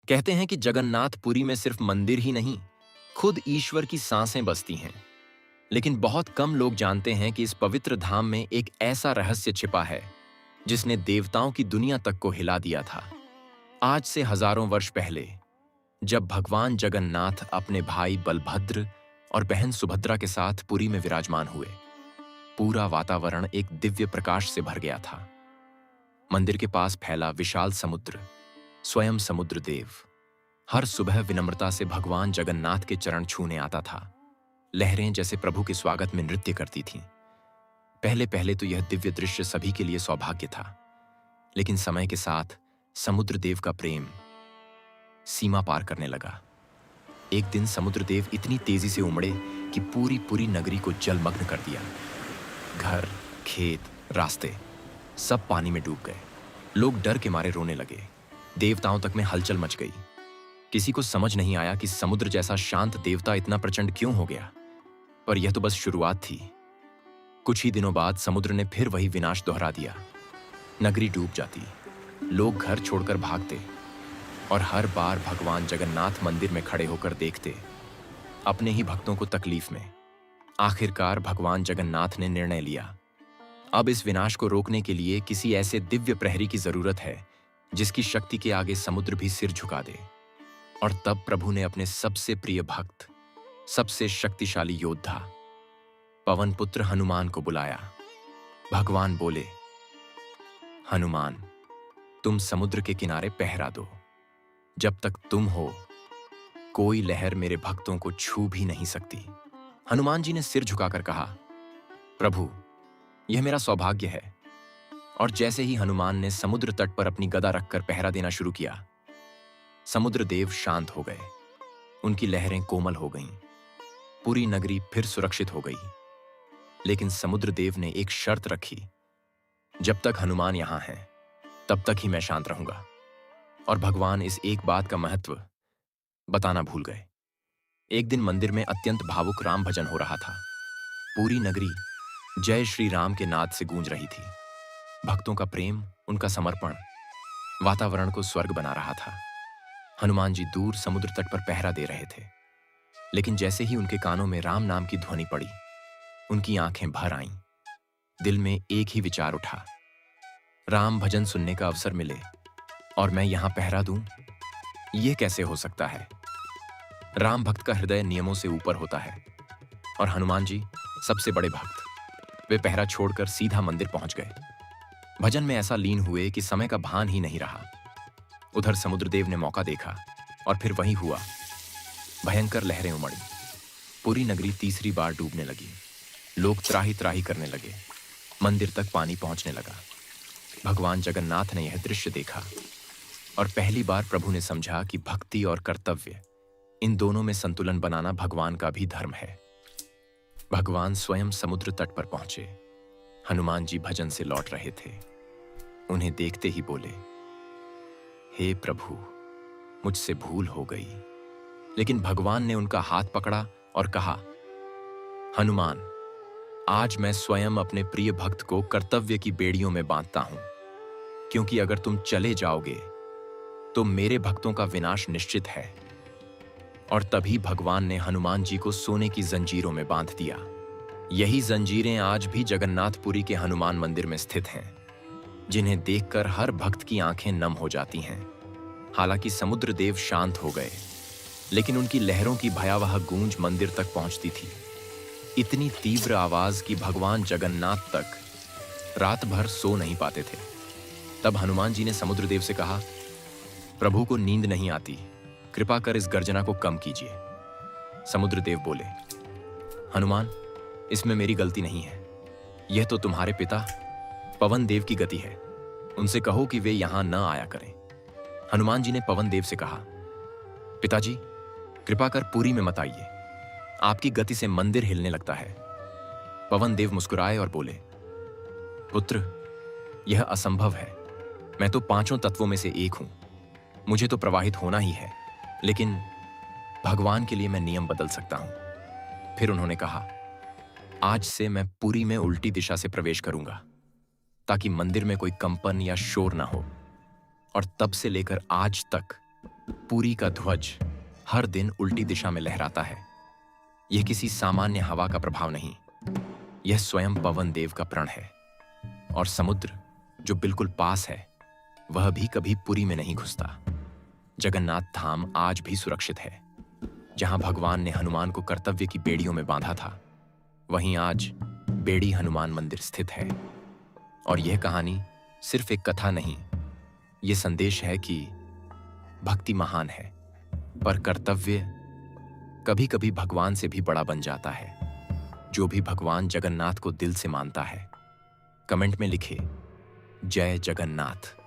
कहते हैं कि जगन्नाथपुरी में सिर्फ मंदिर ही नहीं, खुद ईश्वर की सांसें बसती हैं। लेकिन बहुत कम लोग जानते हैं कि इस पवित्र धाम में एक ऐसा रहस्य छिपा है जिसने देवताओं की दुनिया तक को हिला दिया था। आज से हजारों वर्ष पहले जब भगवान जगन्नाथ अपने भाई बलभद्र और बहन सुभद्रा के साथ पुरी में विराजमान हुए, पूरा वातावरण एक दिव्य प्रकाश से भर गया था। मंदिर के पास फैला विशाल समुद्र, स्वयं समुद्र देव, हर सुबह विनम्रता से भगवान जगन्नाथ के चरण छूने आता था। लहरें जैसे प्रभु के स्वागत में नृत्य करती थीं। पहले पहले तो यह दिव्य दृश्य सभी के लिए सौभाग्य था, लेकिन समय के साथ समुद्र देव का प्रेम सीमा पार करने लगा। एक दिन समुद्र देव इतनी तेजी से उमड़े कि पूरी पूरी नगरी को जलमग्न कर दिया। घर, खेत, रास्ते सब पानी में डूब गए। लोग डर के मारे रोने लगे। देवताओं तक में हलचल मच गई। किसी को समझ नहीं आया कि समुद्र जैसा शांत देवता इतना प्रचंड क्यों हो गया। पर यह तो बस शुरुआत थी। कुछ ही दिनों बाद समुद्र ने फिर वही विनाश दोहरा दिया। नगरी डूब जाती, लोग घर छोड़कर भागते और हर बार भगवान जगन्नाथ मंदिर में खड़े होकर देखते, अपने ही भक्तों को तकलीफ में। आखिरकार भगवान जगन्नाथ ने निर्णय लिया, अब इस विनाश को रोकने के लिए किसी ऐसे दिव्य प्रहरी की जरूरत है जिसकी शक्ति के आगे समुद्र भी सिर झुका दे। और तब प्रभु ने अपने सबसे प्रिय भक्त, सबसे शक्तिशाली योद्धा पवन पुत्र हनुमान को बुलाया। भगवान बोले, हनुमान, तुम समुद्र के किनारे पहरा दो। जब तक तुम हो, कोई लहर मेरे भक्तों को छू भी नहीं सकती। हनुमान जी ने सिर झुकाकर कहा, प्रभु, यह मेरा सौभाग्य है। और जैसे ही हनुमान ने समुद्र तट पर अपनी गदा रखकर पहरा देना शुरू किया, समुद्र देव शांत हो गए। उनकी लहरें कोमल हो गईं। पूरी नगरी फिर सुरक्षित हो गई। लेकिन समुद्र देव ने एक शर्त रखी, जब तक हनुमान यहां हैं, तब तक ही मैं शांत रहूंगा। और भगवान इस एक बात का महत्व बताना भूल गए। एक दिन मंदिर में अत्यंत भावुक राम भजन हो रहा था। पूरी नगरी जय श्री राम के नाद से गूंज रही थी। भक्तों का प्रेम, उनका समर्पण वातावरण को स्वर्ग बना रहा था। हनुमान जी दूर समुद्र तट पर पहरा दे रहे थे। लेकिन जैसे ही उनके कानों में राम नाम की ध्वनि पड़ी, उनकी आंखें भर आईं। दिल में एक ही विचार उठा, राम भजन सुनने का अवसर मिले और मैं यहां पहरा दूं, यह कैसे हो सकता है। राम भक्त का हृदय नियमों से ऊपर होता है और हनुमान जी सबसे बड़े भक्त। वे पहरा छोड़कर सीधा मंदिर पहुंच गए। भजन में ऐसा लीन हुए कि समय का भान ही नहीं रहा। उधर समुद्रदेव ने मौका देखा और फिर वही हुआ। भयंकर लहरें उमड़ी। पूरी नगरी तीसरी बार डूबने लगी। लोग त्राही त्राही करने लगे। मंदिर तक पानी पहुंचने लगा। भगवान जगन्नाथ ने यह दृश्य देखा और पहली बार प्रभु ने समझा कि भक्ति और कर्तव्य, इन दोनों में संतुलन बनाना भगवान का भी धर्म है। भगवान स्वयं समुद्र तट पर पहुंचे। हनुमान जी भजन से लौट रहे थे। उन्हें देखते ही बोले, हे प्रभु, मुझसे भूल हो गई। लेकिन भगवान ने उनका हाथ पकड़ा और कहा, हनुमान, आज मैं स्वयं अपने प्रिय भक्त को कर्तव्य की बेड़ियों में बांधता हूं, क्योंकि अगर तुम चले जाओगे तो मेरे भक्तों का विनाश निश्चित है। और तभी भगवान ने हनुमान जी को सोने की जंजीरों में बांध दिया। यही जंजीरें आज भी जगन्नाथपुरी के हनुमान मंदिर में स्थित हैं, जिन्हें देखकर हर भक्त की आंखें नम हो जाती हैं। हालांकि समुद्र देव शांत हो गए, लेकिन उनकी लहरों की भयावह गूंज मंदिर तक पहुंचती थी। इतनी तीव्र आवाज कि भगवान जगन्नाथ तक रात भर सो नहीं पाते थे। तब हनुमान जी ने समुद्र देव से कहा, प्रभु को नींद नहीं आती, कृपा कर इस गर्जना को कम कीजिए। समुद्र देव बोले, हनुमान, इसमें मेरी गलती नहीं है। यह तो तुम्हारे पिता पवन देव की गति है। उनसे कहो कि वे यहां न आया करें। हनुमान जी ने पवन देव से कहा, पिताजी, कृपा कर पुरी में मत आइए। आपकी गति से मंदिर हिलने लगता है। पवन देव मुस्कुराए और बोले, पुत्र, यह असंभव है। मैं तो पांचों तत्वों में से एक हूं। मुझे तो प्रवाहित होना ही है, लेकिन भगवान के लिए मैं नियम बदल सकता हूं। फिर उन्होंने कहा, आज से मैं पुरी में उल्टी दिशा से प्रवेश करूंगा, ताकि मंदिर में कोई कंपन या शोर ना हो। और तब से लेकर आज तक पुरी का ध्वज हर दिन उल्टी दिशा में लहराता है। यह किसी सामान्य हवा का प्रभाव नहीं, यह स्वयं पवन देव का प्रण है। और समुद्र जो बिल्कुल पास है, वह भी कभी पुरी में नहीं घुसता। जगन्नाथ धाम आज भी सुरक्षित है। जहां भगवान ने हनुमान को कर्तव्य की बेड़ियों में बांधा था, वहीं आज बेड़ी हनुमान मंदिर स्थित है। और यह कहानी सिर्फ एक कथा नहीं, यह संदेश है कि भक्ति महान है, पर कर्तव्य कभी कभी भगवान से भी बड़ा बन जाता है। जो भी भगवान जगन्नाथ को दिल से मानता है, कमेंट में लिखे जय जगन्नाथ।